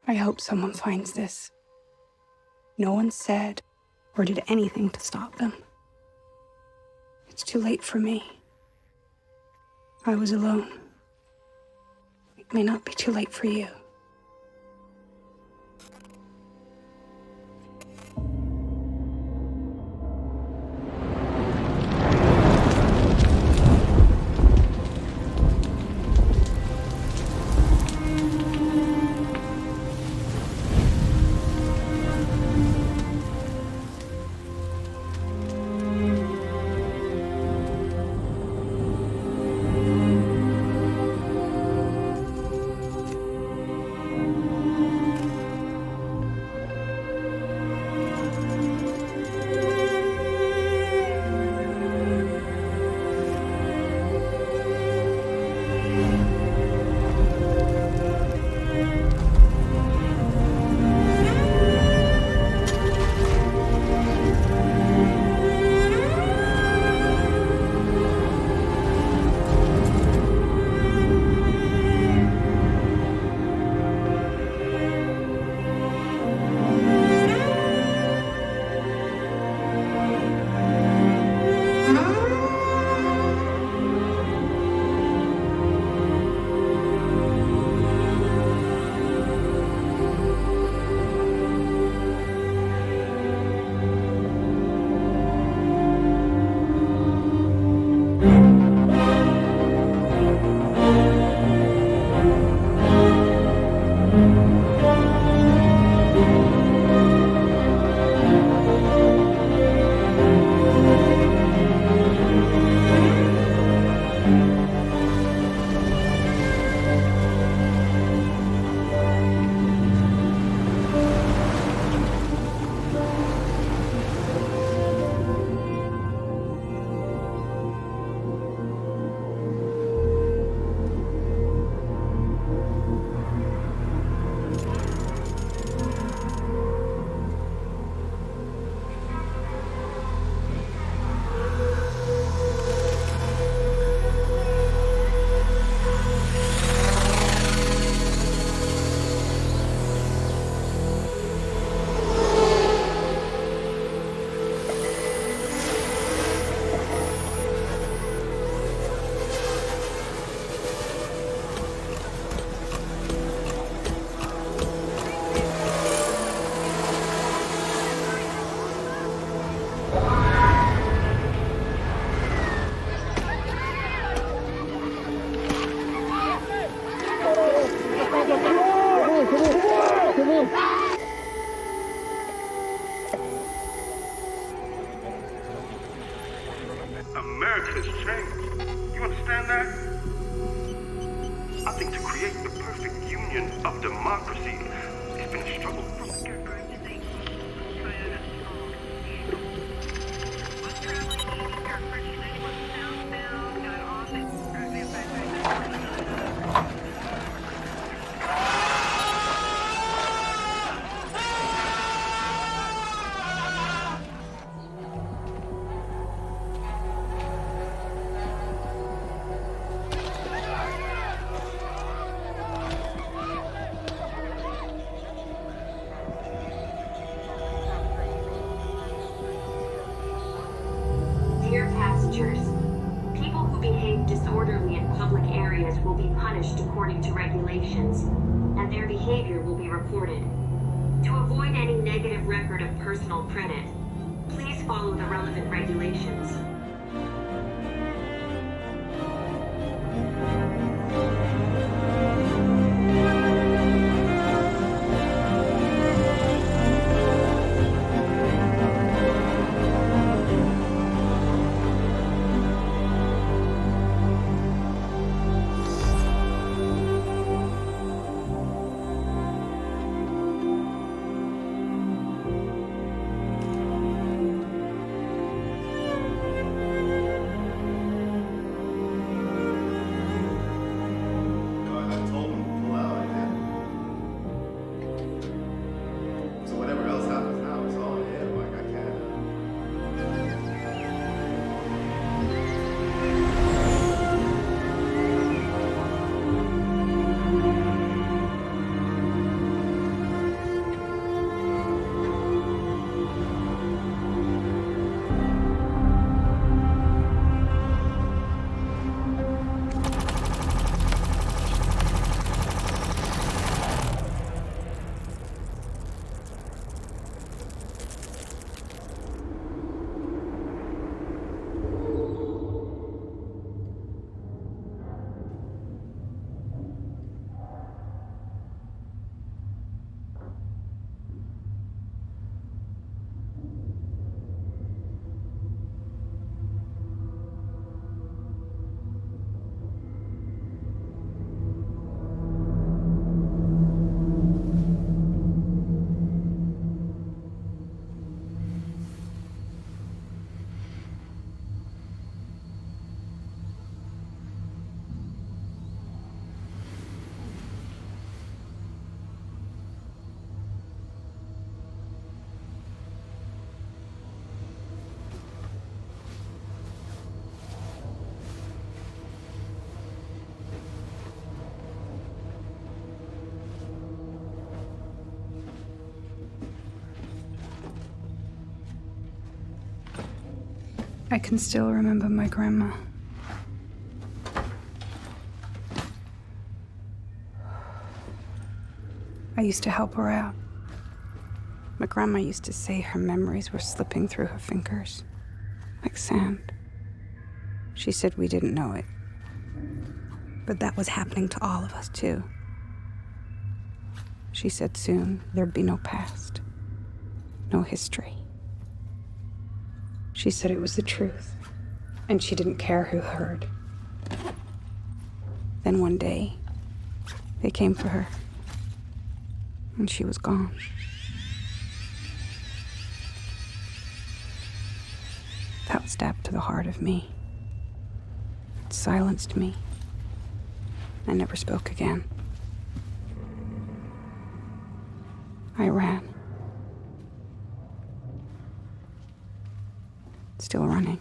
I hope someone finds this. No one said or did anything to stop them. It's too late for me. I was alone. It may not be too late for you. America's changed. You understand that? I think to create the perfect union of democracy, it's been a struggle from the get-go. Dear passengers, people who behave disorderly in public areas will be punished according to regulations, and their behavior will be reported. To avoid any negative record of personal credit, please follow the relevant regulations. I can still remember my grandma. I used to help her out. My grandma used to say her memories were slipping through her fingers, like sand. She said we didn't know it. But that was happening to all of us, too. She said soon there'd be no past, no history. She said it was the truth, and she didn't care who heard. Then one day, they came for her, and she was gone. That stabbed to the heart of me. It silenced me. I never spoke again. I ran. Still running.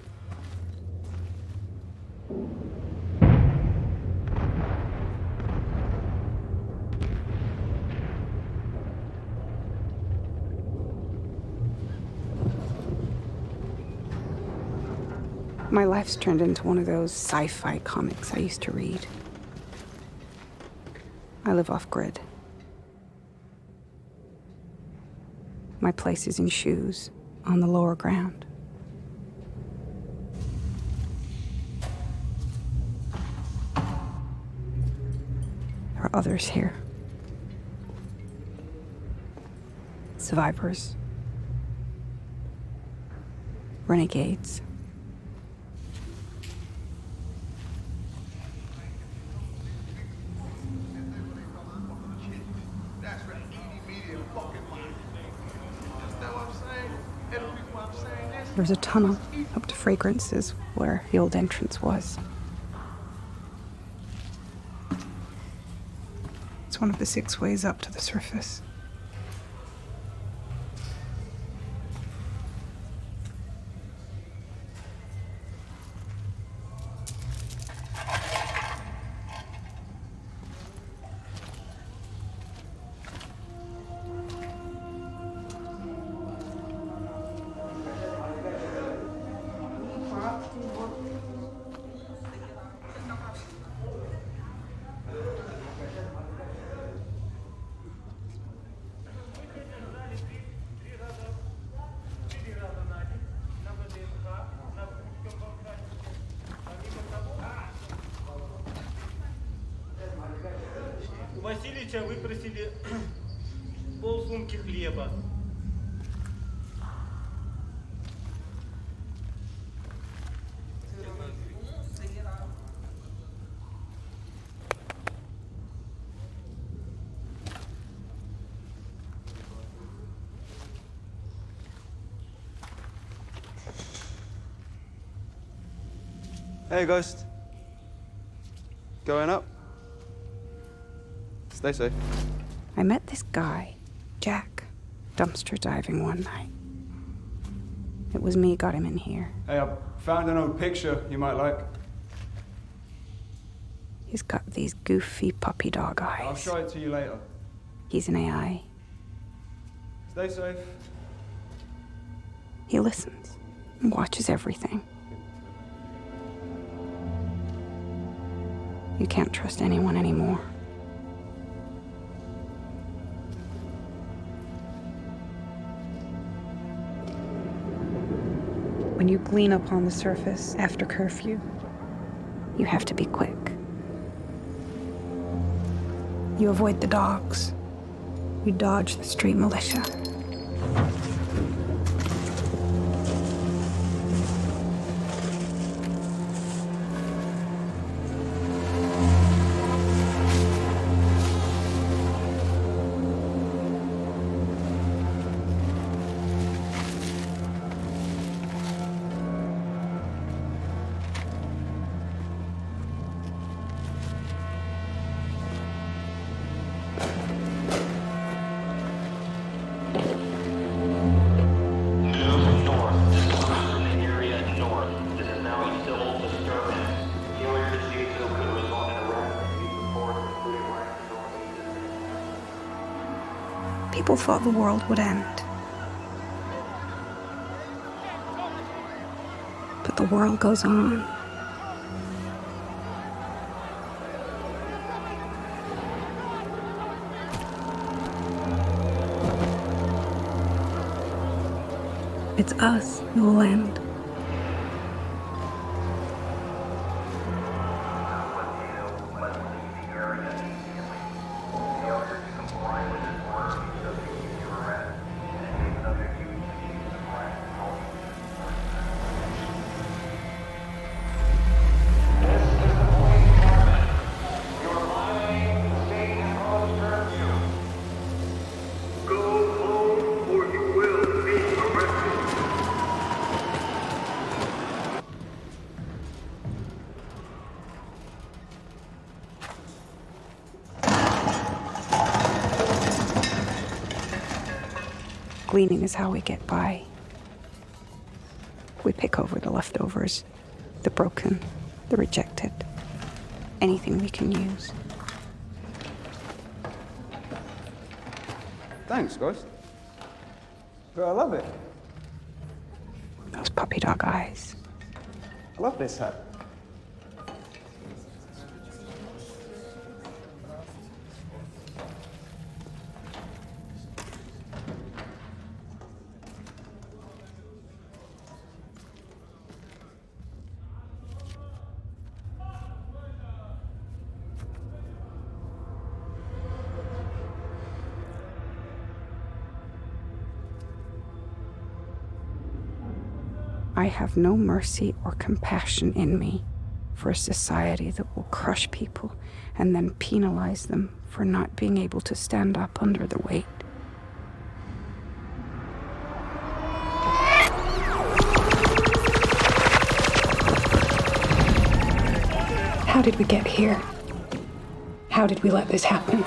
My life's turned into one of those sci-fi comics I used to read. I live off-grid. My place is in shoes on the lower ground. There are others here. Survivors. Renegades. There's a tunnel up to Fragrances where the old entrance was. It's one of the 6 ways up to the surface. Васильевича выпросили полсумки хлеба. Hey, Ghost. Going up? Stay safe. I met this guy, Jack, dumpster diving one night. It was me got him in here. Hey, I found an old picture you might like. He's got these goofy puppy dog eyes. I'll show it to you later. He's an AI. Stay safe. He listens and watches everything. You can't trust anyone anymore. When you glean up on the surface after curfew, you have to be quick. You avoid the dogs. You dodge the street militia. People thought the world would end. But But the world goes on. It's us who will end. Gleaning is how we get by. We pick over the leftovers, the broken, the rejected, anything we can use. Thanks, Ghost. But I love it. Those puppy dog eyes. I love this hat. I have no mercy or compassion in me for a society that will crush people and then penalize them for not being able to stand up under the weight. How did we get here? How did we let this happen?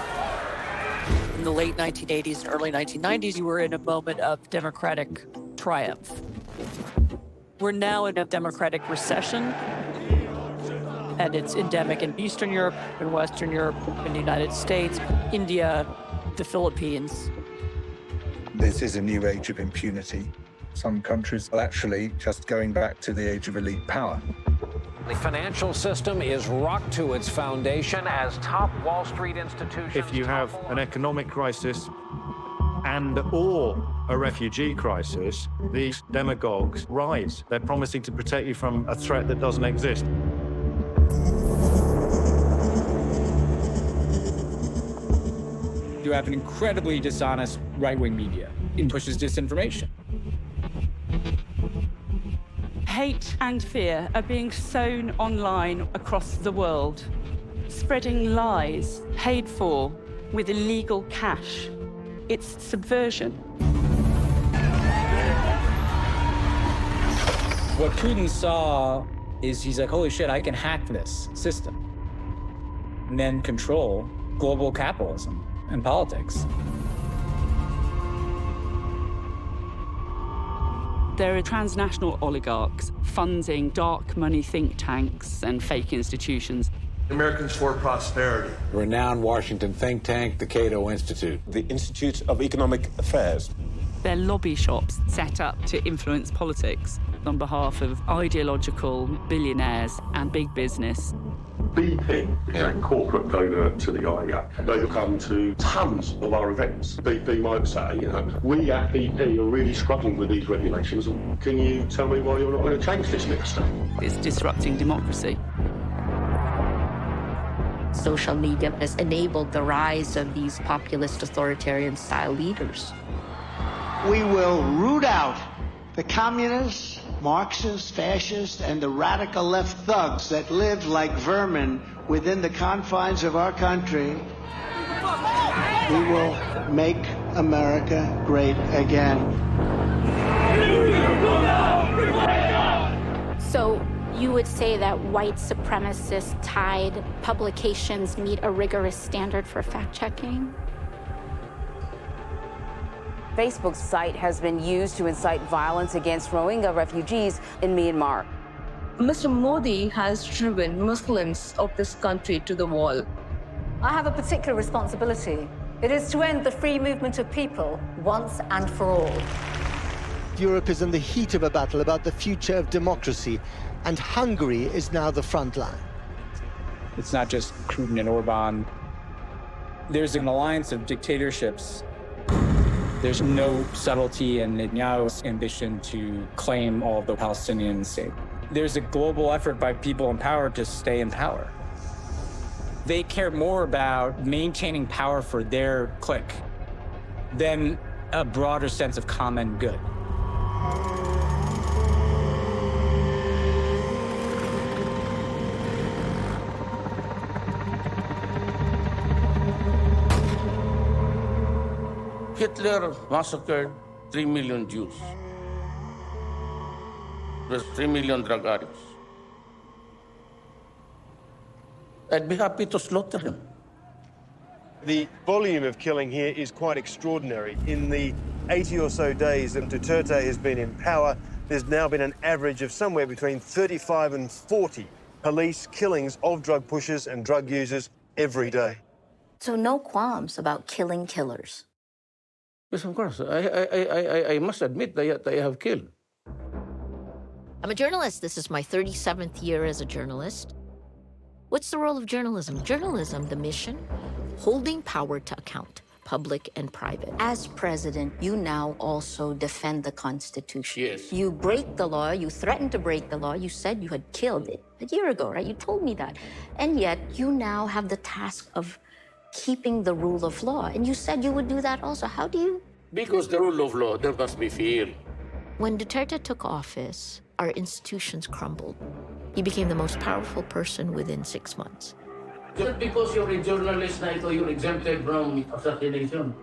In the late 1980s and early 1990s, you were in a moment of democratic triumph. We're now in a democratic recession, and it's endemic in Eastern Europe, in Western Europe, in the United States, India, the Philippines. This is a new age of impunity. Some countries are actually just going back to the age of elite power. The financial system is rocked to its foundation as top Wall Street institutions... If you have an economic crisis and/or a refugee crisis, these demagogues rise. They're promising to protect you from a threat that doesn't exist. You have an incredibly dishonest right-wing media. It pushes disinformation. Hate and fear are being sown online across the world, spreading lies paid for with illegal cash. It's subversion. What Putin saw is he's like, holy shit, I can hack this system and then control global capitalism and politics. There are transnational oligarchs funding dark money think tanks and fake institutions. Americans for Prosperity. Renowned Washington think tank, the Cato Institute. The Institute of Economic Affairs. They're lobby shops set up to influence politics on behalf of ideological billionaires and big business. BP is a corporate donor to the IGA. They come to tons of our events. BP might say, you know, we at BP are really struggling with these regulations. Can you tell me why you're not going to change this, Minister? It's disrupting democracy. Social media has enabled the rise of these populist authoritarian-style leaders. We will root out the communists, Marxists, fascists, and the radical left thugs that live like vermin within the confines of our country. We will make America great again. So you would say that white supremacist-tied publications meet a rigorous standard for fact-checking? Facebook's site has been used to incite violence against Rohingya refugees in Myanmar. Mr. Modi has driven Muslims of this country to the wall. I have a particular responsibility. It is to end the free movement of people once and for all. Europe is in the heat of a battle about the future of democracy, and Hungary is now the front line. It's not just Putin and Orban. There's an alliance of dictatorships. There's no subtlety in Netanyahu's ambition to claim all of the Palestinian state. There's a global effort by people in power to stay in power. They care more about maintaining power for their clique than a broader sense of common good. Hitler massacred 3 million Jews. There's 3 million drug addicts. I'd be happy to slaughter him. The volume of killing here is quite extraordinary. In the 80 or so days that Duterte has been in power, there's now been an average of somewhere between 35 and 40 police killings of drug pushers and drug users every day. So no qualms about killing killers. Yes, of course. I must admit that I have killed. I'm a journalist. This is my 37th year as a journalist. What's the role of journalism? Journalism, the mission, holding power to account, public and private. As president, you now also defend the Constitution. Yes. You break the law, you threatened to break the law, you said you had killed it a year ago, right? You told me that. And yet, you now have the task of keeping the rule of law. And you said you would do that also. How do you? Because the rule of law, there must be fear. When Duterte took office, our institutions crumbled. He became the most powerful person within 6 months. Just because you're a journalist, now you're exempted from assassination.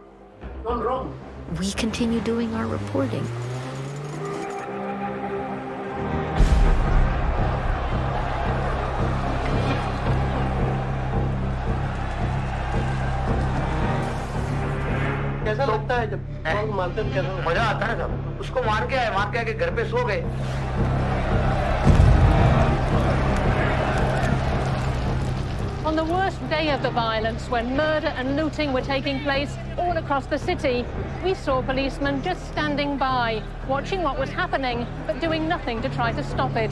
Not wrong. We continue doing our reporting. कैसा लगता है जब मारते हैं कैसा मजा आता है जब उसको मार के आके घर पे सो गए On the worst day of the violence, when murder and looting were taking place all across the city, we saw policemen just standing by, watching what was happening, but doing nothing to try to stop it.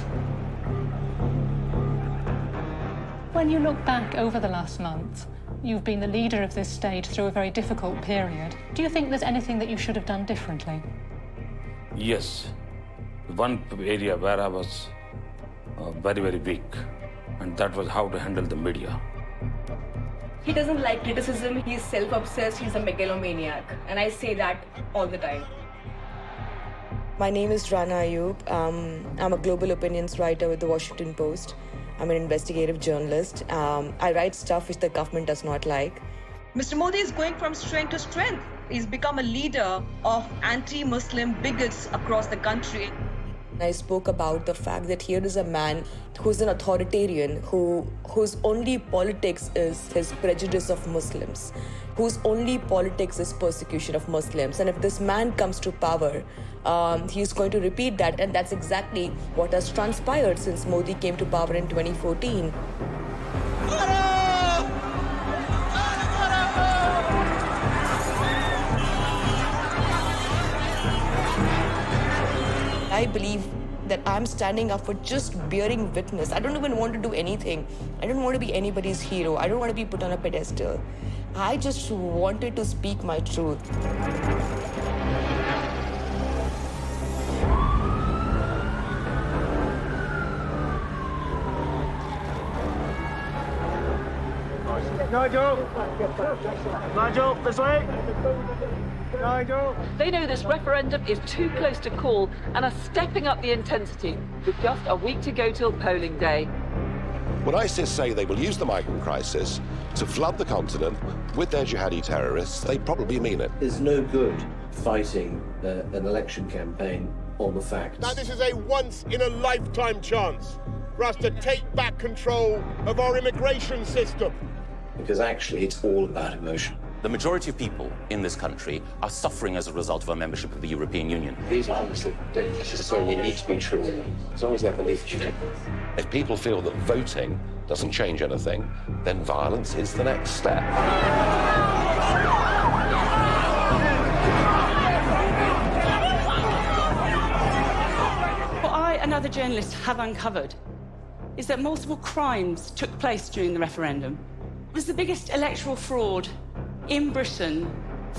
When you look back over the last month, you've been the leader of this state through a very difficult period. Do you think there's anything that you should have done differently? Yes. One area where I was very, very weak, and that was how to handle the media. He doesn't like criticism, he's self-obsessed, he's a megalomaniac, and I say that all the time. My name is Rana Ayub. I'm a global opinions writer with the Washington Post. I'm an investigative journalist. I write stuff which the government does not like. Mr. Modi is going from strength to strength. He's become a leader of anti-Muslim bigots across the country. I spoke about the fact that here is a man who's an authoritarian, whose only politics is his prejudice of Muslims, whose only politics is persecution of Muslims. And if this man comes to power, he's going to repeat that. And that's exactly what has transpired since Modi came to power in 2014. I believe that I'm standing up for just bearing witness. I don't even want to do anything. I don't want to be anybody's hero. I don't want to be put on a pedestal. I just wanted to speak my truth. Nigel, this way. Nigel. They know this referendum is too close to call and are stepping up the intensity with just a week to go till polling day. When ISIS say they will use the migrant crisis to flood the continent with their jihadi terrorists, they probably mean it. There's no good fighting an election campaign on the facts. Now this is a once-in-a-lifetime chance for us to take back control of our immigration system. Because actually it's all about emotion. The majority of people in this country are suffering as a result of our membership of the European Union. These honestly don't necessarily need to be true, as long as they're believed to be. If people feel that voting doesn't change anything, then violence is the next step. and other journalists have uncovered is that multiple crimes took place during the referendum. It was the biggest electoral fraud in Britain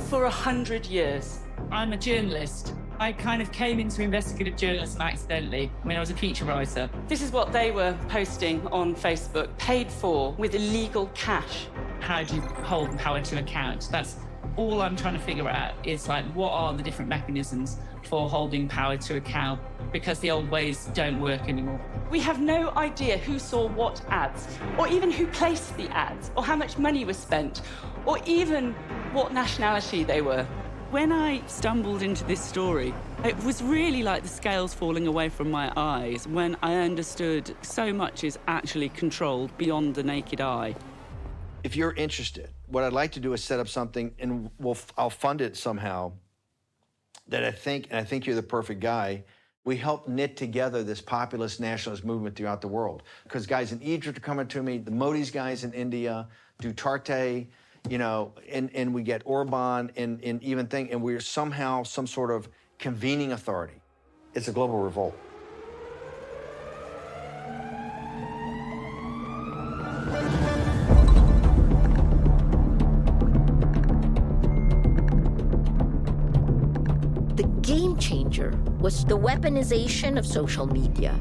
for 100 years. I'm a journalist. I kind of came into investigative journalism accidentally. I mean, I was a feature writer. This is what they were posting on Facebook, paid for with illegal cash. How do you hold power to account? That's all I'm trying to figure out is like, what are the different mechanisms for holding power to account? Because the old ways don't work anymore. We have no idea who saw what ads, or even who placed the ads, or how much money was spent, or even what nationality they were. When I stumbled into this story, it was really like the scales falling away from my eyes when I understood so much is actually controlled beyond the naked eye. If you're interested, what I'd like to do is set up something, and I'll fund it somehow, that I think you're the perfect guy. We help knit together this populist nationalist movement throughout the world. Because guys in Egypt are coming to me, the Modi's guys in India, Duterte, you know, and we get Orban and even thing, and we're somehow some sort of convening authority. It's a global revolt. The game changer was the weaponization of social media.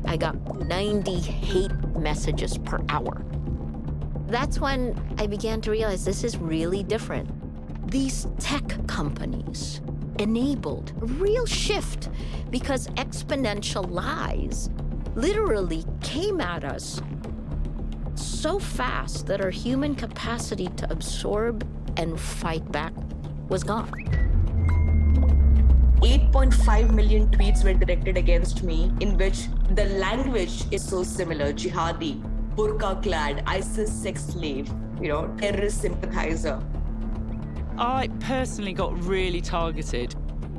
I got 90 hate messages per hour. That's when I began to realize this is really different. These tech companies enabled a real shift because exponential lies literally came at us so fast that our human capacity to absorb and fight back was gone. 8.5 million tweets were directed against me, in which the language is so similar: jihadi, burqa-clad, ISIS sex slave, terrorist sympathizer. I personally got really targeted.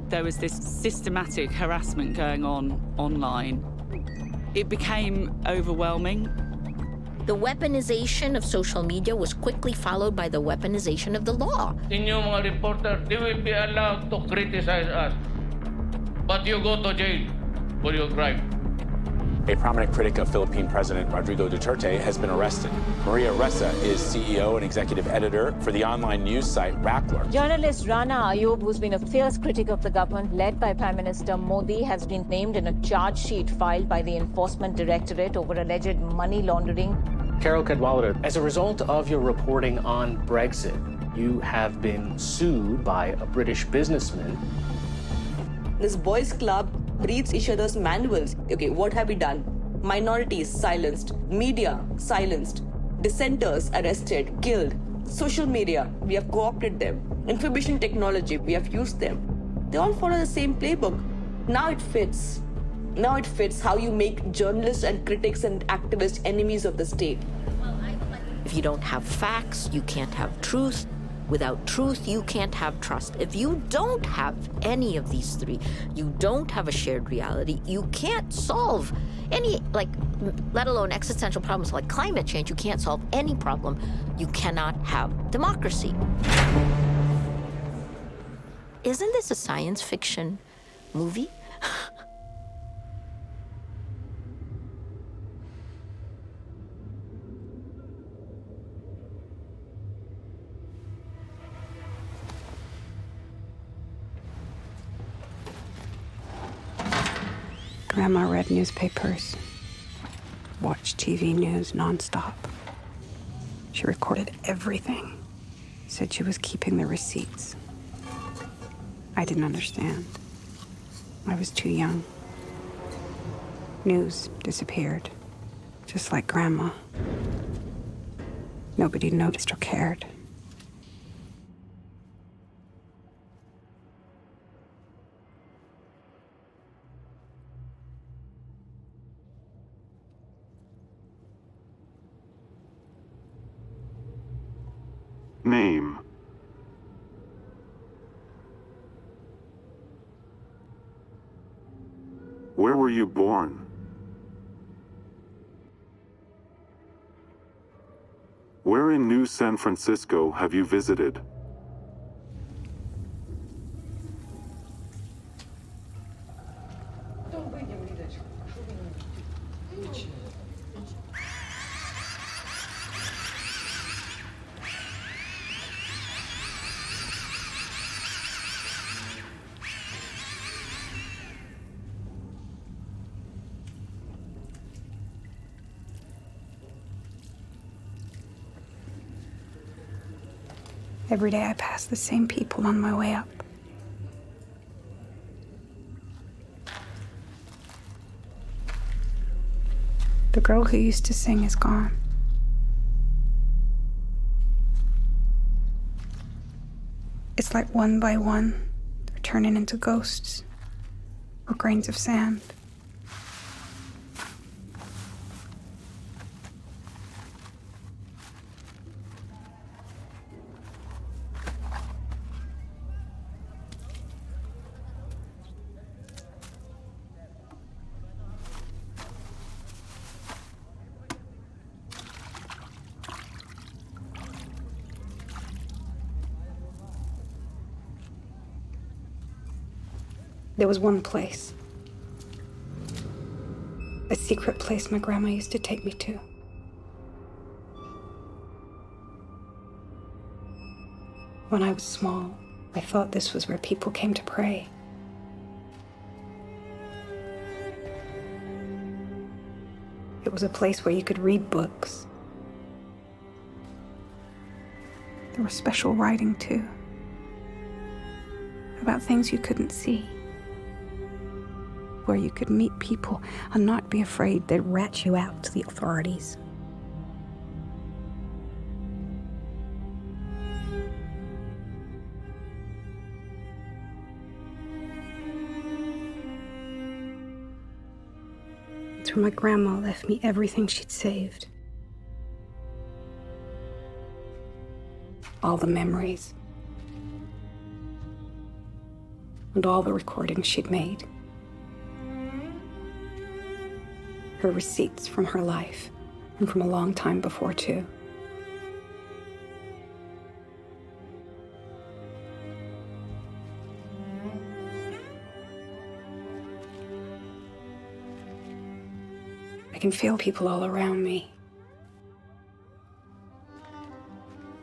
There was this systematic harassment going on online. It became overwhelming. The weaponization of social media was quickly followed by the weaponization of the law. Inyong mga reporter, they will be allowed to criticize us. But you go to jail for your crime. A prominent critic of Philippine President Rodrigo Duterte has been arrested. Maria Ressa is CEO and executive editor for the online news site Rappler. Journalist Rana Ayub, who's been a fierce critic of the government led by Prime Minister Modi, has been named in a charge sheet filed by the Enforcement Directorate over alleged money laundering. Carol Cadwalader, as a result of your reporting on Brexit, you have been sued by a British businessman. This boys' club reads each other's manuals. Okay, what have we done? Minorities silenced, media silenced, dissenters arrested, killed. Social media, we have co-opted them. Information technology, we have used them. They all follow the same playbook. Now it fits. Now it fits how you make journalists and critics and activists enemies of the state. If you don't have facts, you can't have truth. Without truth, you can't have trust. If you don't have any of these three, you don't have a shared reality. You can't solve any, let alone existential problems like climate change. You can't solve any problem. You cannot have democracy. Isn't this a science fiction movie? Grandma read newspapers, watched TV news nonstop. She recorded everything, said she was keeping the receipts. I didn't understand. I was too young. News disappeared, just like Grandma. Nobody noticed or cared. Name. Where were you born? Where in New San Francisco have you visited? Every day I pass the same people on my way up. The girl who used to sing is gone. It's like one by one, they're turning into ghosts or grains of sand. There was one place, a secret place my grandma used to take me to. When I was small, I thought this was where people came to pray. It was a place where you could read books. There was special writing, too, about things you couldn't see. Where you could meet people and not be afraid they'd rat you out to the authorities. It's where my grandma left me everything she'd saved. All the memories. And all the recordings she'd made. Her receipts from her life, and from a long time before, too. I can feel people all around me.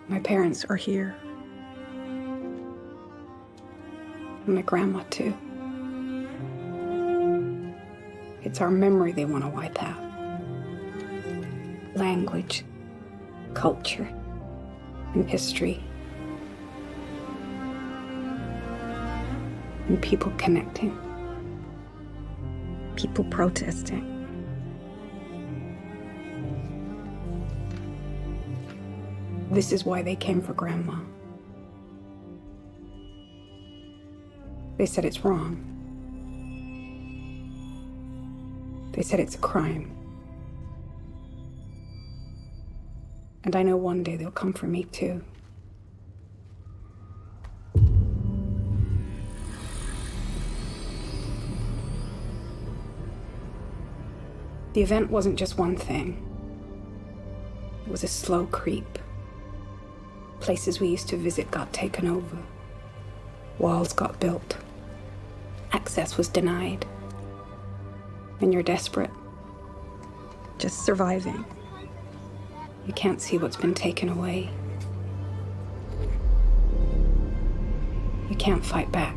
My parents are here. And my grandma, too. It's our memory they want to wipe out. Language, culture, and history. And people connecting. People protesting. This is why they came for Grandma. They said it's wrong. They said it's a crime. And I know one day they'll come for me, too. The event wasn't just one thing. It was a slow creep. Places we used to visit got taken over. Walls got built. Access was denied. And you're desperate. Just surviving. You can't see what's been taken away. You can't fight back.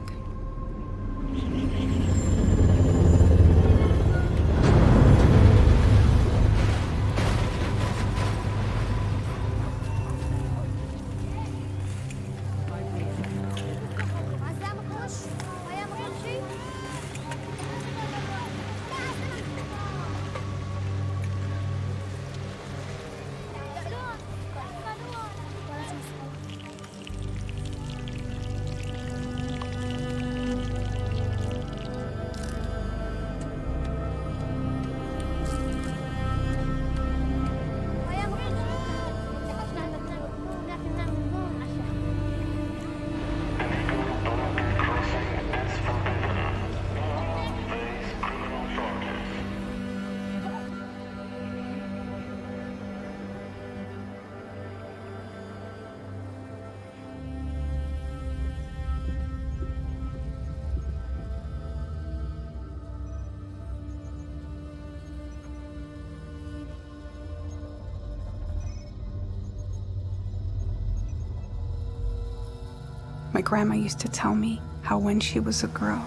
My grandma used to tell me how when she was a girl,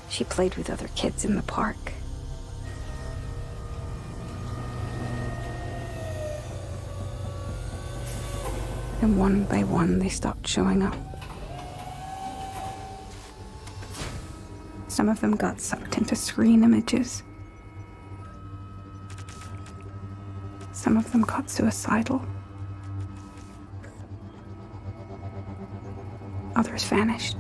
she played with other kids in the park. And one by one, they stopped showing up. Some of them got sucked into screen images. Some of them got suicidal. Others vanished.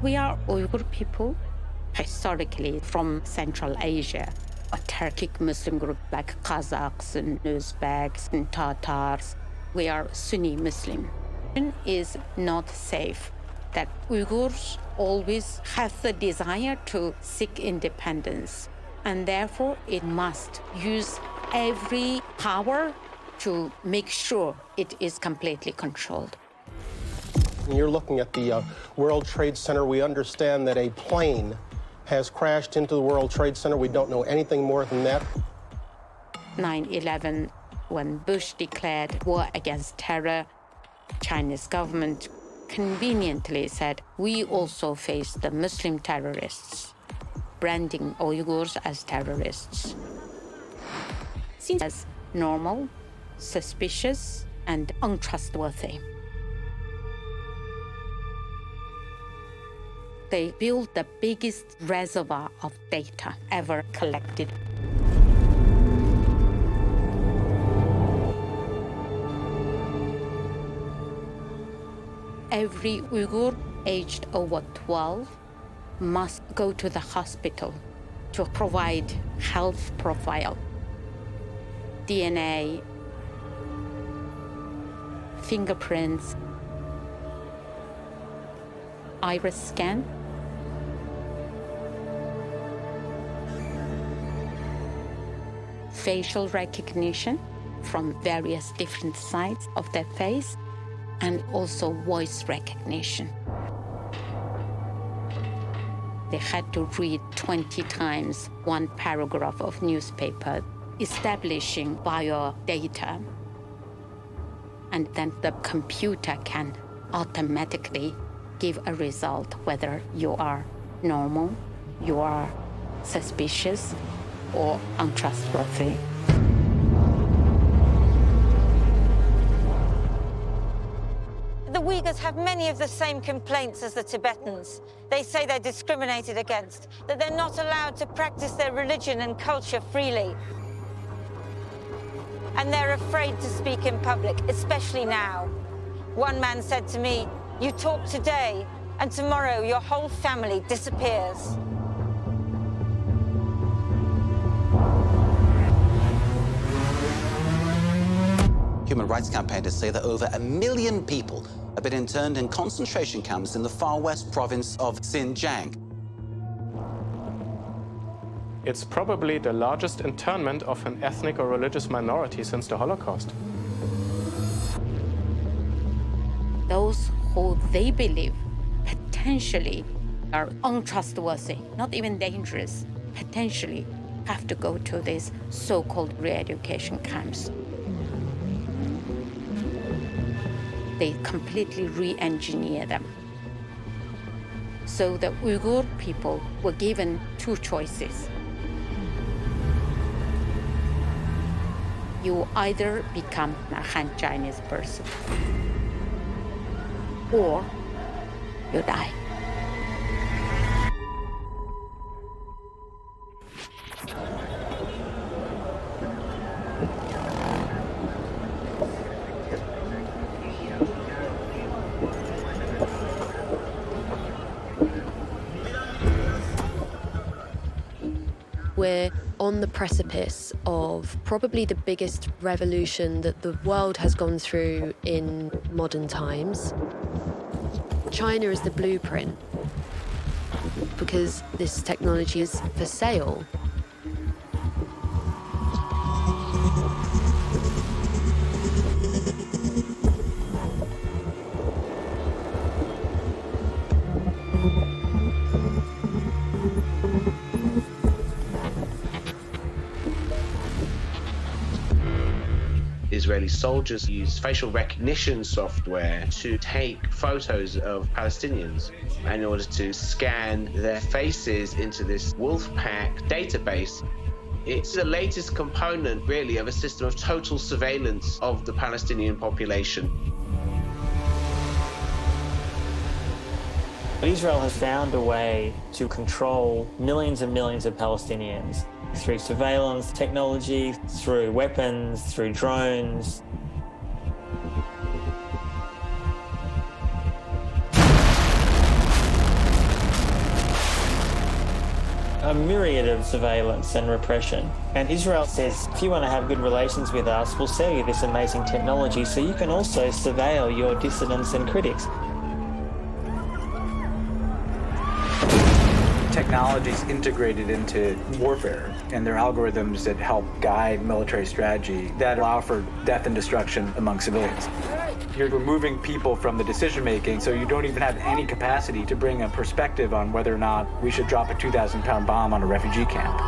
We are Uyghur people, historically from Central Asia. A Turkic Muslim group like Kazakhs and Uzbeks and Tatars. We are Sunni Muslim. It is not safe that Uyghurs always have the desire to seek independence, and therefore it must use every power to make sure it is completely controlled. When you're looking at the World Trade Center, we understand that a plane has crashed into the World Trade Center. We don't know anything more than that. 9/11, when Bush declared war against terror, Chinese government conveniently said, we also face the Muslim terrorists, branding Uyghurs as terrorists. Seen as normal, suspicious, and untrustworthy. They built the biggest reservoir of data ever collected. Every Uyghur aged over 12 must go to the hospital to provide health profile, DNA, fingerprints, iris scan, facial recognition from various different sides of their face, and also voice recognition. They had to read 20 times one paragraph of newspaper establishing bio data, and then the computer can automatically give a result whether you are normal, you are suspicious, or untrustworthy. The Uyghurs have many of the same complaints as the Tibetans. They say they're discriminated against, that they're not allowed to practice their religion and culture freely. And they're afraid to speak in public, especially now. One man said to me, "You talk today, and tomorrow your whole family disappears." Human rights campaigners say that over 1 million people have been interned in concentration camps in the far west province of Xinjiang. It's probably the largest internment of an ethnic or religious minority since the Holocaust. Those who they believe potentially are untrustworthy, not even dangerous, potentially have to go to these so-called re-education camps. They completely re-engineer them. So the Uyghur people were given two choices. You either become a Han Chinese person or you die. We're on the precipice of probably the biggest revolution that the world has gone through in modern times. China is the blueprint because this technology is for sale. Israeli soldiers use facial recognition software to take photos of Palestinians in order to scan their faces into this Wolfpack database. It's the latest component, really, of a system of total surveillance of the Palestinian population. Israel has found a way to control millions and millions of Palestinians through surveillance technology, through weapons, through drones. A myriad of surveillance and repression. And Israel says, if you want to have good relations with us, we'll sell you this amazing technology so you can also surveil your dissidents and critics. Technologies integrated into warfare, and they're algorithms that help guide military strategy that allow for death and destruction among civilians. You're removing people from the decision-making, so you don't even have any capacity to bring a perspective on whether or not we should drop a 2,000-pound bomb on a refugee camp.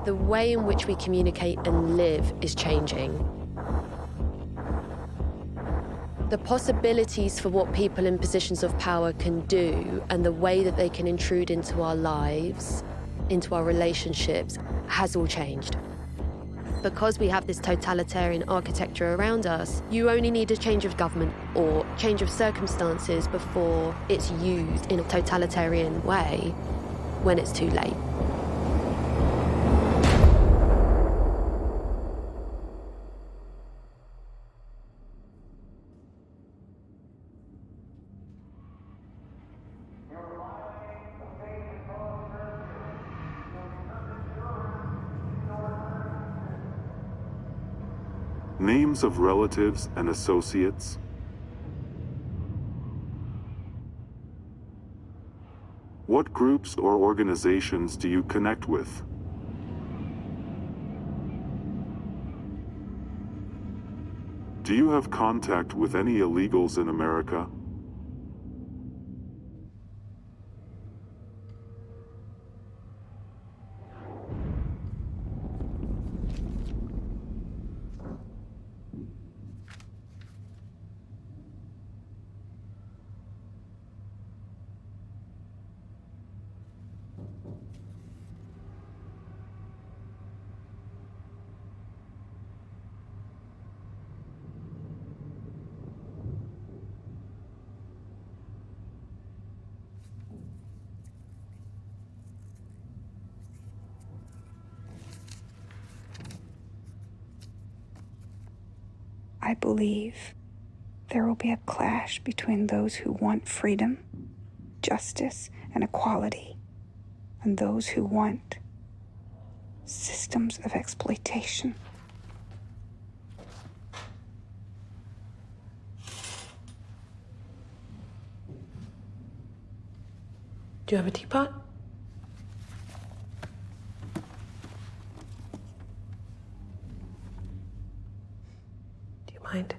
The way in which we communicate and live is changing. The possibilities for what people in positions of power can do and the way that they can intrude into our lives, into our relationships, has all changed. Because we have this totalitarian architecture around us, you only need a change of government or change of circumstances before it's used in a totalitarian way when it's too late. Names of relatives and associates. What groups or organizations do you connect with? Do you have contact with any illegals in America? I believe there will be a clash between those who want freedom, justice, and equality, and those who want systems of exploitation. Do you have a teapot? Do you mind?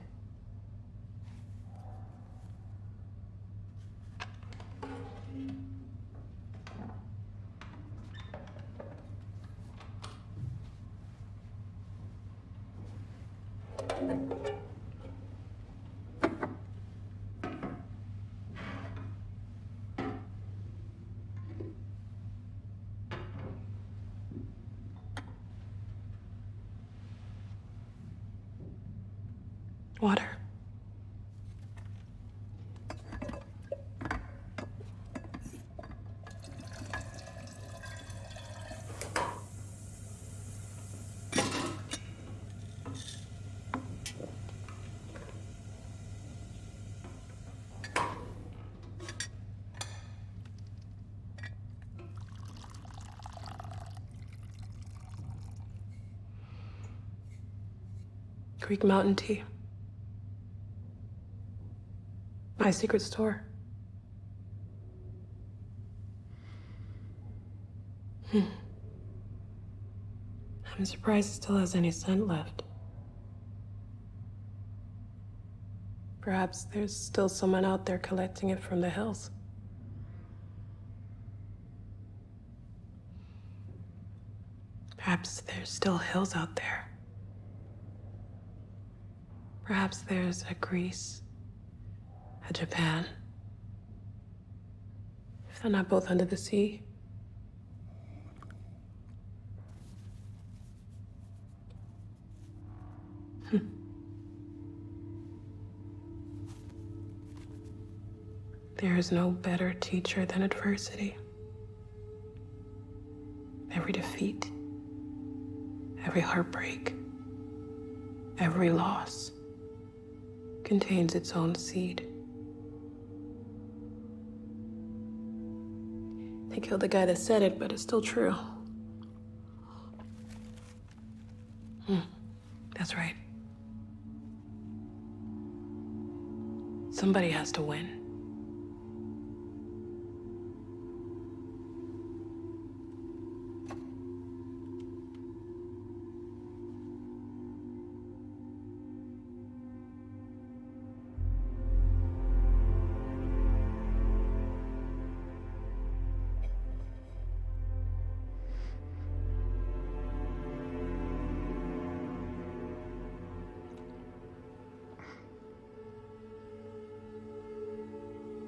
Water. Greek mountain tea. My secret store. I'm surprised it still has any scent left. Perhaps there's still someone out there collecting it from the hills. Perhaps there's still hills out there. Perhaps there's a Greece, a Japan. If they're not both under the sea. There is no better teacher than adversity. Every defeat, every heartbreak, every loss contains its own seed. They killed the guy that said it, but it's still true. That's right. Somebody has to win.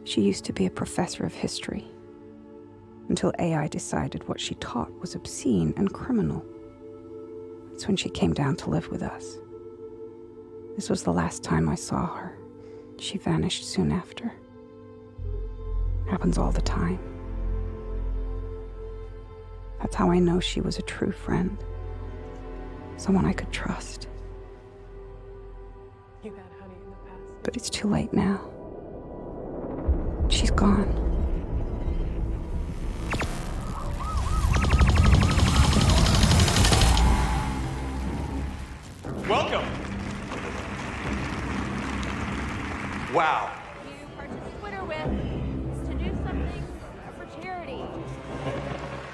She used to be a professor of history, until AI decided what she taught was obscene and criminal. That's when she came down to live with us. This was the last time I saw her. She vanished soon after. Happens all the time. That's how I know she was a true friend. Someone I could trust. You had honey in the past. But it's too late now. She's gone. Welcome. Wow. You purchase Twitter with is to do something for charity.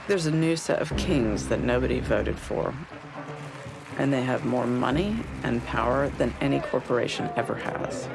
There's a new set of kings that nobody voted for. And they have more money and power than any corporation ever has.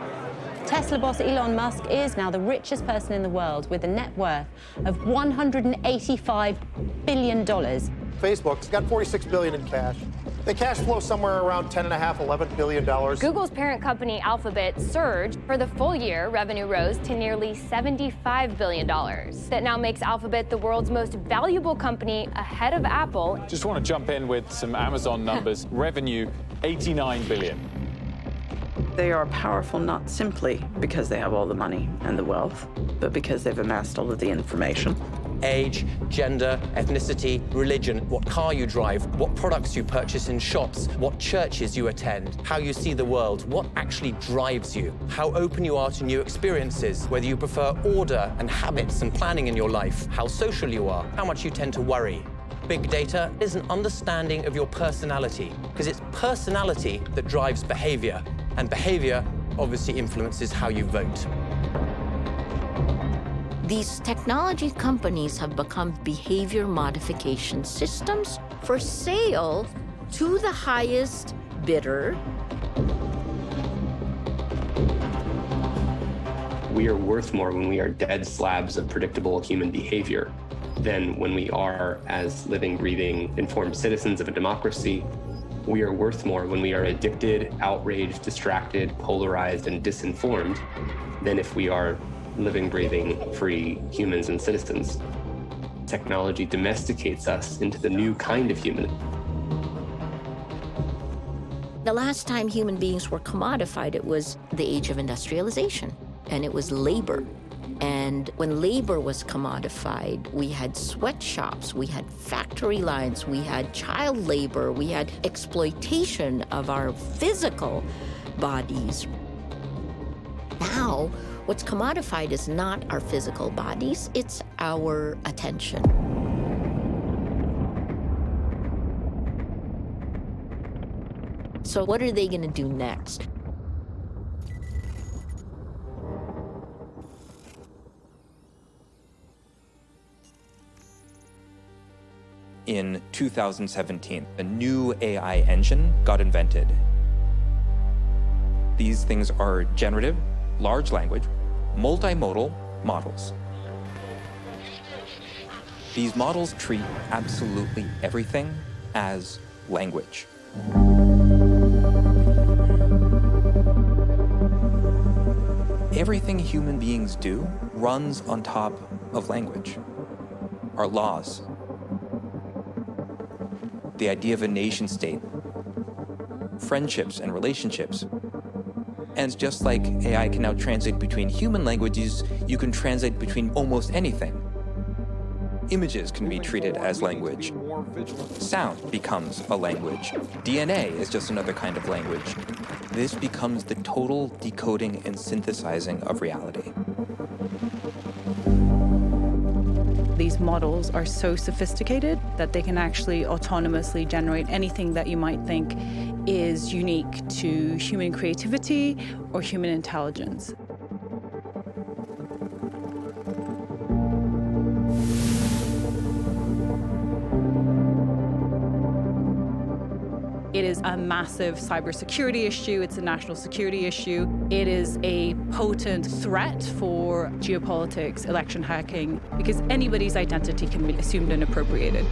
Tesla boss Elon Musk is now the richest person in the world with a net worth of $185 billion. Facebook's got $46 billion in cash. They cash flow somewhere around $10.5–11 billion. Google's parent company Alphabet surged. For the full year, revenue rose to nearly $75 billion. That now makes Alphabet the world's most valuable company, ahead of Apple. Just want to jump in with some Amazon numbers. Revenue, $89 billion. They are powerful not simply because they have all the money and the wealth, but because they've amassed all of the information. Age, gender, ethnicity, religion, what car you drive, what products you purchase in shops, what churches you attend, how you see the world, what actually drives you, how open you are to new experiences, whether you prefer order and habits and planning in your life, how social you are, how much you tend to worry. Big data is an understanding of your personality, because it's personality that drives behavior, and behavior obviously influences how you vote. These technology companies have become behavior modification systems for sale to the highest bidder. We are worth more when we are dead slabs of predictable human behavior than when we are as living, breathing, informed citizens of a democracy. We are worth more when we are addicted, outraged, distracted, polarized, and disinformed than if we are living, breathing, free humans and citizens. Technology domesticates us into the new kind of human. The last time human beings were commodified, it was the age of industrialization, and it was labor. And when labor was commodified, we had sweatshops, we had factory lines, we had child labor, we had exploitation of our physical bodies. Now, what's commodified is not our physical bodies, it's our attention. So what are they going to do next? In 2017, a new AI engine got invented. These things are generative, large language, multimodal models. These models treat absolutely everything as language. Everything human beings do runs on top of language. Our laws, the idea of a nation state, friendships and relationships. And just like AI can now translate between human languages, you can translate between almost anything. Images can be treated as language. Sound becomes a language. DNA is just another kind of language. This becomes the total decoding and synthesizing of reality. These models are so sophisticated that they can actually autonomously generate anything that you might think is unique to human creativity or human intelligence. It is a massive cybersecurity issue. It's a national security issue. It is a potent threat for geopolitics, election hacking, because anybody's identity can be assumed and appropriated.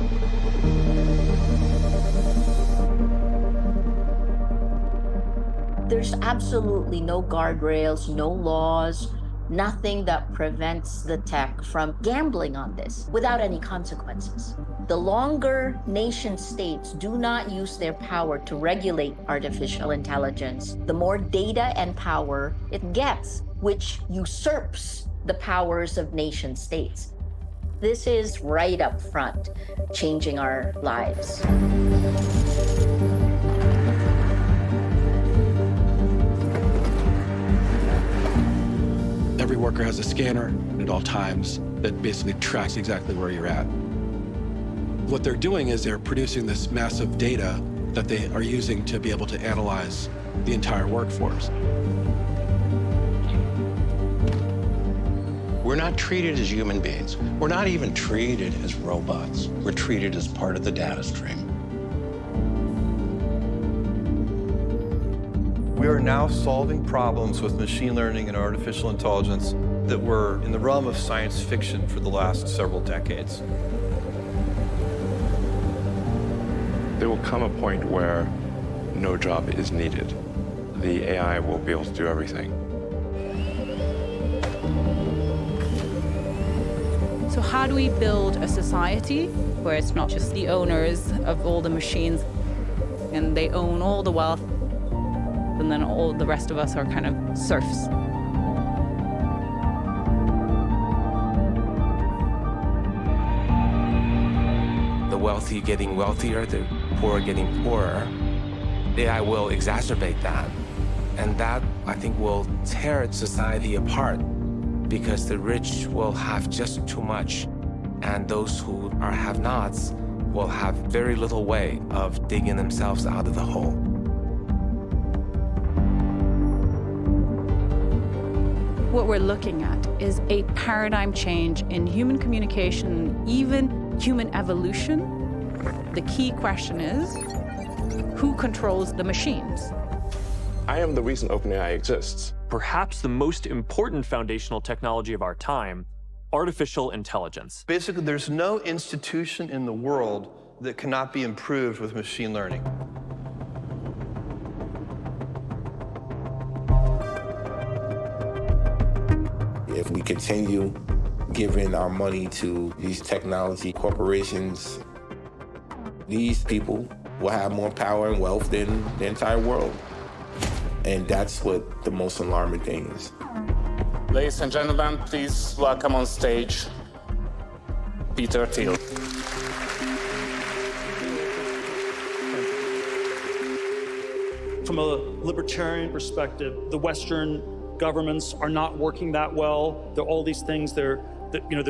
There's absolutely no guardrails, no laws, nothing that prevents the tech from gambling on this without any consequences. The longer nation states do not use their power to regulate artificial intelligence, the more data and power it gets, which usurps the powers of nation states. This is right up front, changing our lives. Every worker has a scanner at all times that basically tracks exactly where you're at. What they're doing is they're producing this massive data that they are using to be able to analyze the entire workforce. We're not treated as human beings. We're not even treated as robots. We're treated as part of the data stream. We are now solving problems with machine learning and artificial intelligence that were in the realm of science fiction for the last several decades. There will come a point where no job is needed. The AI will be able to do everything. So how do we build a society where it's not just the owners of all the machines and they own all the wealth, and then all the rest of us are kind of serfs? The wealthy getting wealthier, the poor getting poorer. AI will exacerbate that. And that, I think, will tear society apart because the rich will have just too much, and those who are have-nots will have very little way of digging themselves out of the hole. What we're looking at is a paradigm change in human communication, even human evolution. The key question is, who controls the machines? I am the reason OpenAI exists. Perhaps the most important foundational technology of our time, artificial intelligence. Basically, there's no institution in the world that cannot be improved with machine learning. If we continue giving our money to these technology corporations, these people will have more power and wealth than the entire world. And that's what the most alarming thing is. Ladies and gentlemen, please welcome on stage Peter Thiel. From a libertarian perspective, the Western governments are not working that well. There are all these things. They're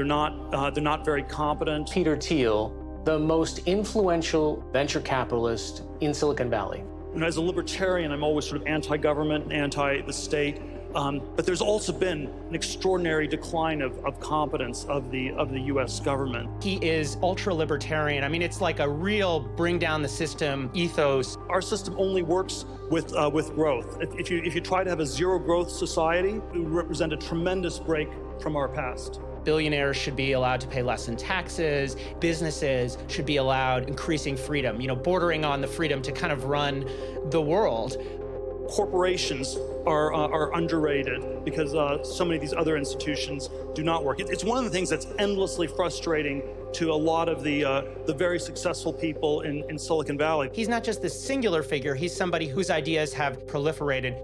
not very competent. Peter Thiel, the most influential venture capitalist in Silicon Valley. And as a libertarian, I'm always sort of anti-government, anti the state. But there's also been an extraordinary decline of competence of the U.S. government. He is ultra-libertarian. I mean, it's like a real bring down the system ethos. Our system only works with growth. If you try to have a zero growth society, it would represent a tremendous break from our past. Billionaires should be allowed to pay less in taxes. Businesses should be allowed increasing freedom, bordering on the freedom to kind of run the world. Corporations are underrated because so many of these other institutions do not work. It's one of the things that's endlessly frustrating to a lot of the very successful people in Silicon Valley. He's not just this singular figure, he's somebody whose ideas have proliferated.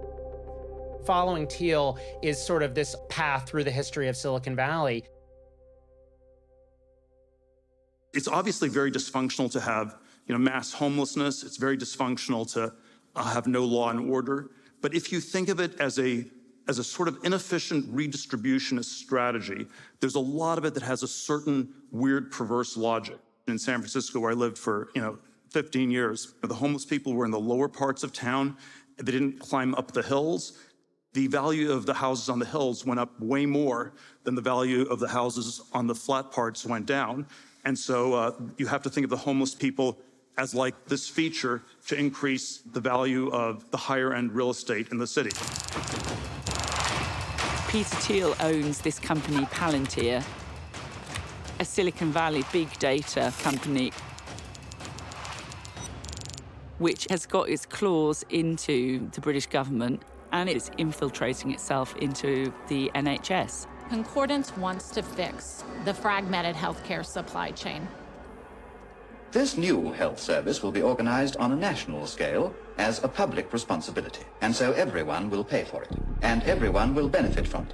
Following Thiel is sort of this path through the history of Silicon Valley. It's obviously very dysfunctional to have mass homelessness. It's very dysfunctional to have no law and order. But if you think of it as a sort of inefficient redistributionist strategy, there's a lot of it that has a certain weird, perverse logic. In San Francisco, where I lived for 15 years, the homeless people were in the lower parts of town. They didn't climb up the hills. The value of the houses on the hills went up way more than the value of the houses on the flat parts went down. And so you have to think of the homeless people as like this feature to increase the value of the higher end real estate in the city. Peter Thiel owns this company, Palantir, a Silicon Valley big data company, which has got its claws into the British government and it's infiltrating itself into the NHS. Concordance wants to fix the fragmented healthcare supply chain. This new health service will be organized on a national scale as a public responsibility, and so everyone will pay for it, and everyone will benefit from it.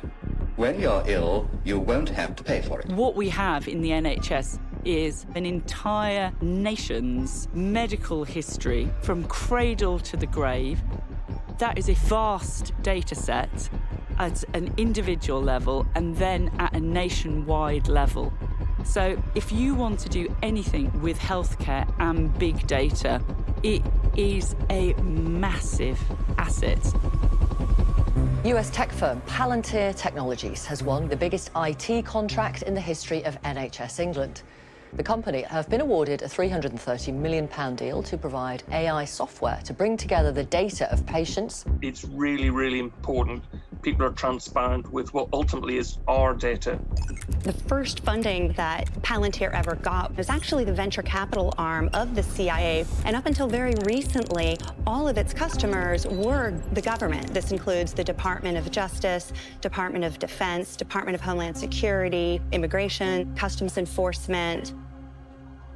When you're ill, you won't have to pay for it. What we have in the NHS is an entire nation's medical history from cradle to the grave. That is a vast data set at an individual level and then at a nationwide level. So if you want to do anything with healthcare and big data, it is a massive asset. US tech firm Palantir Technologies has won the biggest IT contract in the history of NHS England. The company have been awarded a £330 million deal to provide AI software to bring together the data of patients. It's really, really important people are transparent with what ultimately is our data. The first funding that Palantir ever got was actually the venture capital arm of the CIA. And up until very recently, all of its customers were the government. This includes the Department of Justice, Department of Defense, Department of Homeland Security, Immigration, Customs Enforcement.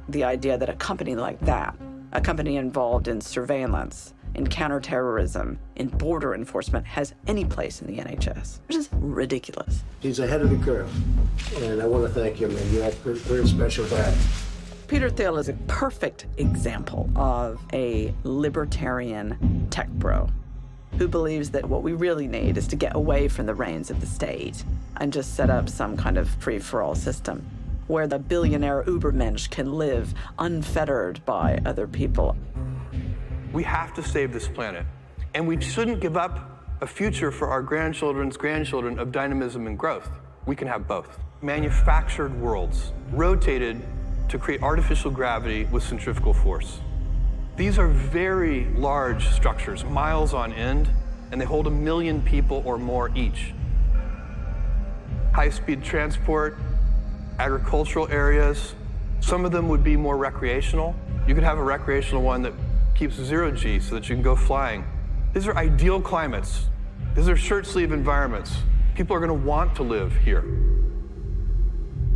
The idea that a company like that, a company involved in surveillance, in counterterrorism, in border enforcement, has any place in the NHS, which is ridiculous. He's ahead of the curve, and I want to thank him, and you have very special that. Peter Thiel is a perfect example of a libertarian tech bro who believes that what we really need is to get away from the reins of the state and just set up some kind of free-for-all system where the billionaire Ubermensch can live unfettered by other people. We have to save this planet, and we shouldn't give up a future for our grandchildren's grandchildren of dynamism and growth. We can have both. Manufactured worlds, rotated to create artificial gravity with centrifugal force. These are very large structures, miles on end, and they hold 1 million people or more each. High-speed transport, agricultural areas, some of them would be more recreational. You could have a recreational one that keeps 0G so that you can go flying. These are ideal climates. These are shirt-sleeve environments. People are going to want to live here.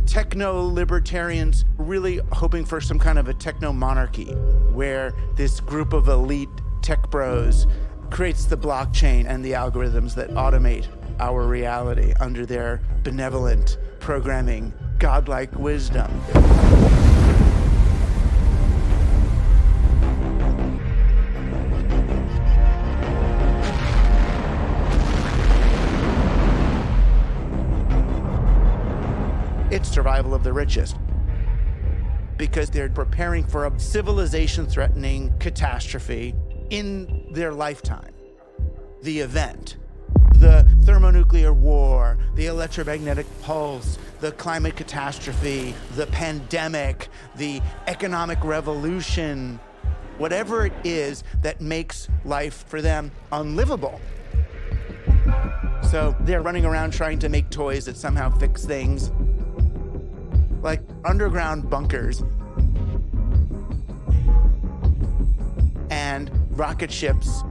Techno-libertarians really hoping for some kind of a techno-monarchy where this group of elite tech bros creates the blockchain and the algorithms that automate our reality under their benevolent programming, godlike wisdom. It's survival of the richest, because they're preparing for a civilization-threatening catastrophe in their lifetime. The event, the thermonuclear war, the electromagnetic pulse, the climate catastrophe, the pandemic, the economic revolution, whatever it is that makes life for them unlivable. So they're running around trying to make toys that somehow fix things, like underground bunkers and rocket ships.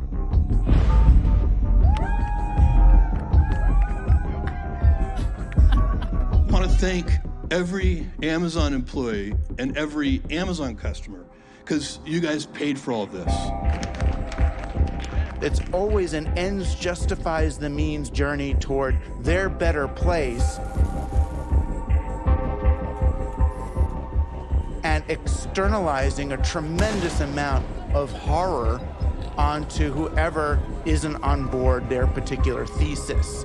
I want to thank every Amazon employee and every Amazon customer, because you guys paid for all of this. It's always an ends justifies the means journey toward their better place, and externalizing a tremendous amount of horror onto whoever isn't on board their particular thesis.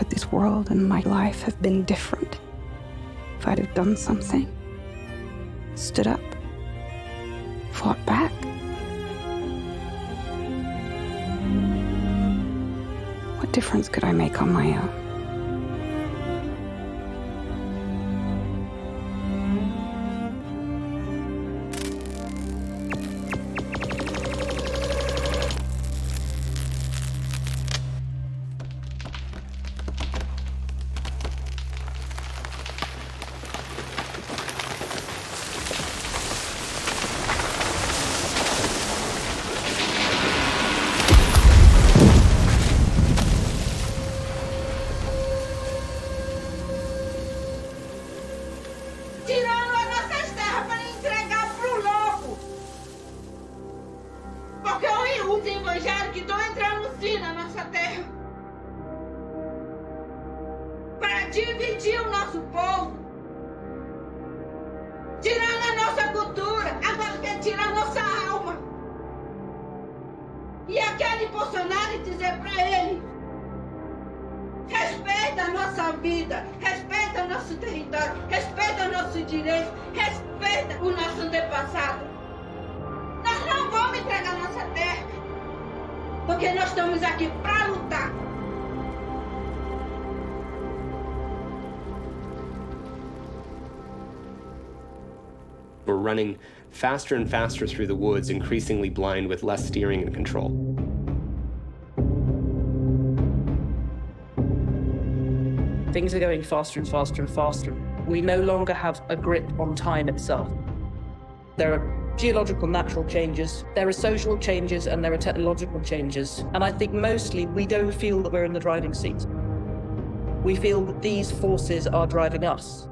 could this world and my life have been different if I'd have done something? Stood up, fought back. What difference could I make on my own? Dividir o nosso povo, tirando a nossa cultura, agora quer tirar a nossa alma. E aquele Bolsonaro dizer para ele: respeita a nossa vida, respeita o nosso território, respeita o nosso direito, respeita o nosso antepassado. Nós não vamos entregar nossa terra, porque nós estamos aqui para lutar. We're running faster and faster through the woods, increasingly blind with less steering and control. Things are going faster and faster and faster. We no longer have a grip on time itself. There are geological natural changes, there are social changes, and there are technological changes. And I think mostly we don't feel that we're in the driving seat. We feel that these forces are driving us.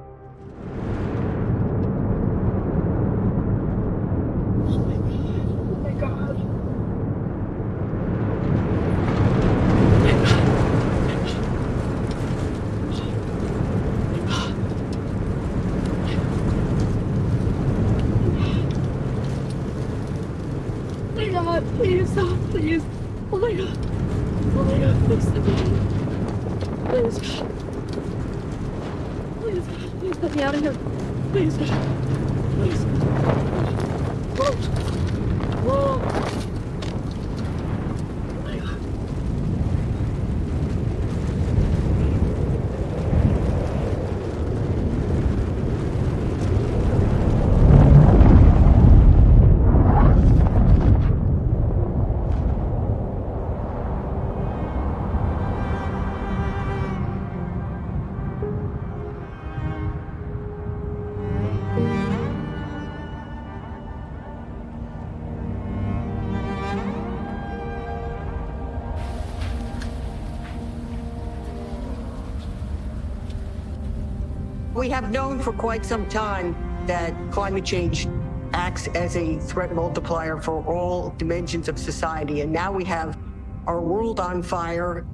Please, please. Oh my God. Oh my God, please. Please. Please, please let me out of here. Please. Please. Whoa. Oh my God. We have known for quite some time that climate change acts as a threat multiplier for all dimensions of society. And now we have our world on fire.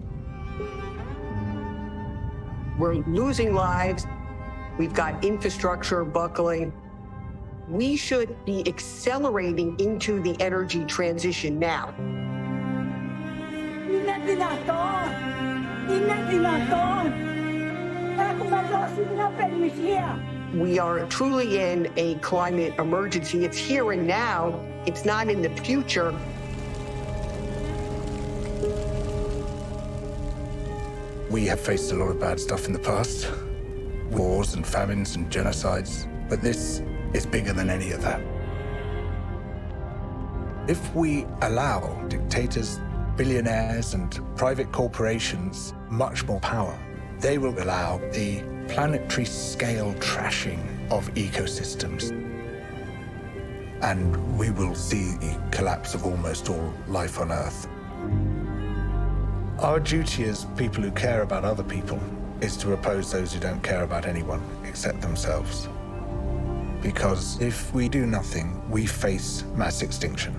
We're losing lives. We've got infrastructure buckling. We should be accelerating into the energy transition now. We are truly in a climate emergency. It's here and now. It's not in the future. We have faced a lot of bad stuff in the past, wars and famines and genocides, but this is bigger than any of that. If we allow dictators, billionaires, and private corporations much more power, they will allow the planetary scale trashing of ecosystems. And we will see the collapse of almost all life on Earth. Our duty as people who care about other people is to oppose those who don't care about anyone except themselves. Because if we do nothing, we face mass extinction.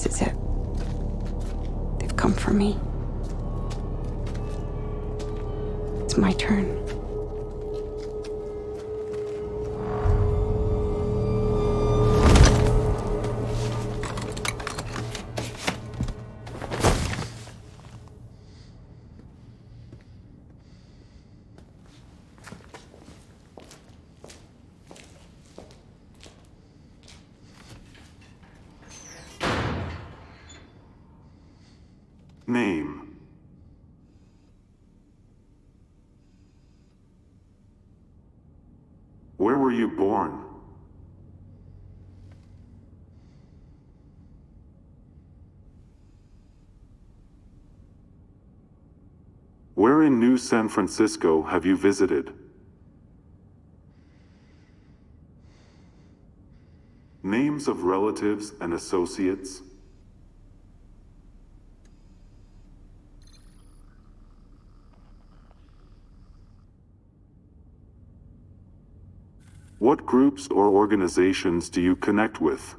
This is it. They've come for me. It's my turn. Name. Where were you born? Where in New San Francisco have you visited? Names of relatives and associates. What groups or organizations do you connect with?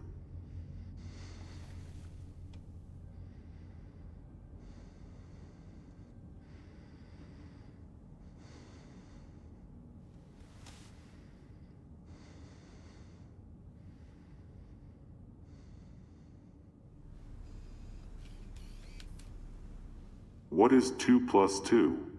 What is 2 plus 2?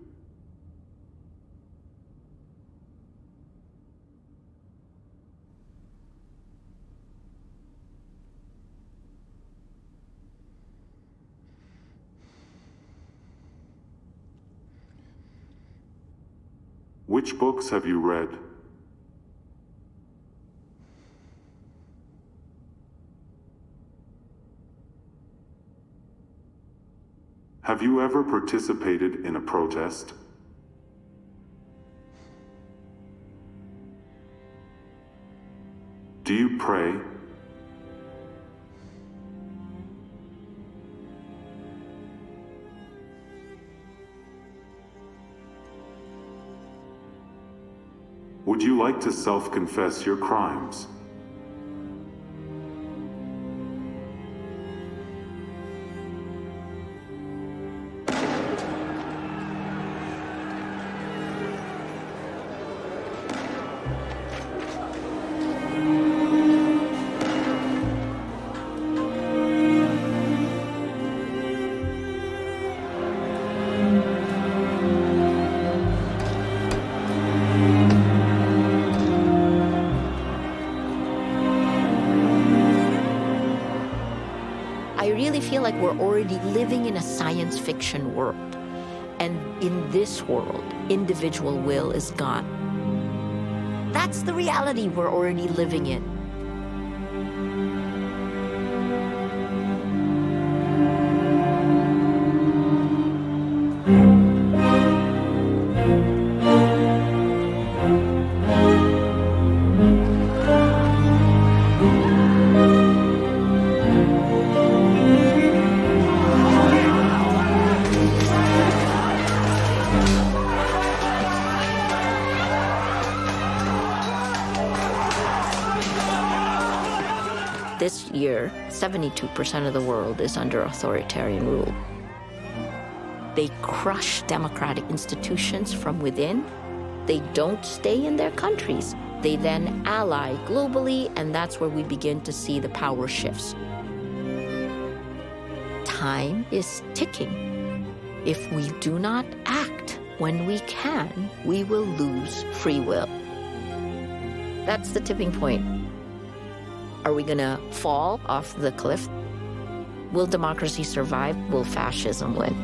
Which books have you read? Have you ever participated in a protest? Do you pray? Would you like to self-confess your crimes? Like we're already living in a science fiction world. And in this world, individual will is gone. That's the reality we're already living in. This year, 72% of the world is under authoritarian rule. They crush democratic institutions from within. They don't stay in their countries. They then ally globally, and that's where we begin to see the power shifts. Time is ticking. If we do not act when we can, we will lose free will. That's the tipping point. Are we going to fall off the cliff? Will democracy survive? Will fascism win?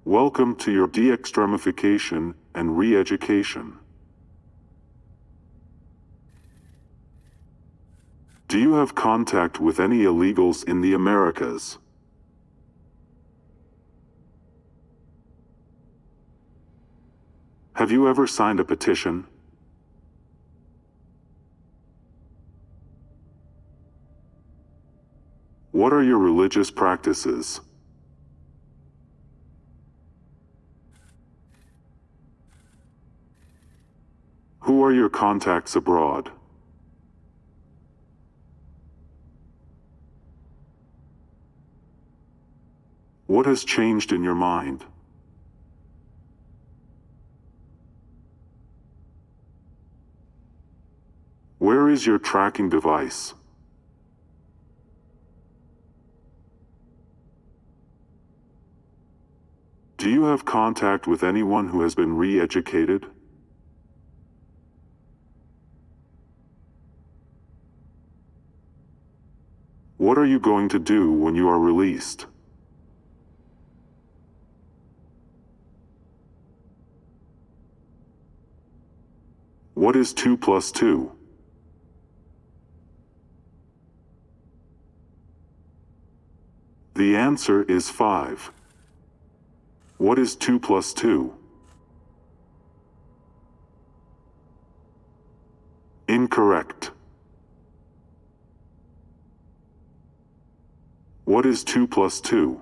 Welcome to your de-extremification and re-education. Do you have contact with any illegals in the Americas? Have you ever signed a petition? What are your religious practices? Who are your contacts abroad? What has changed in your mind? Where is your tracking device? Do you have contact with anyone who has been re-educated? What are you going to do when you are released? What is 2 plus 2? The answer is 5. What is 2 plus 2? Incorrect. What is 2 plus 2?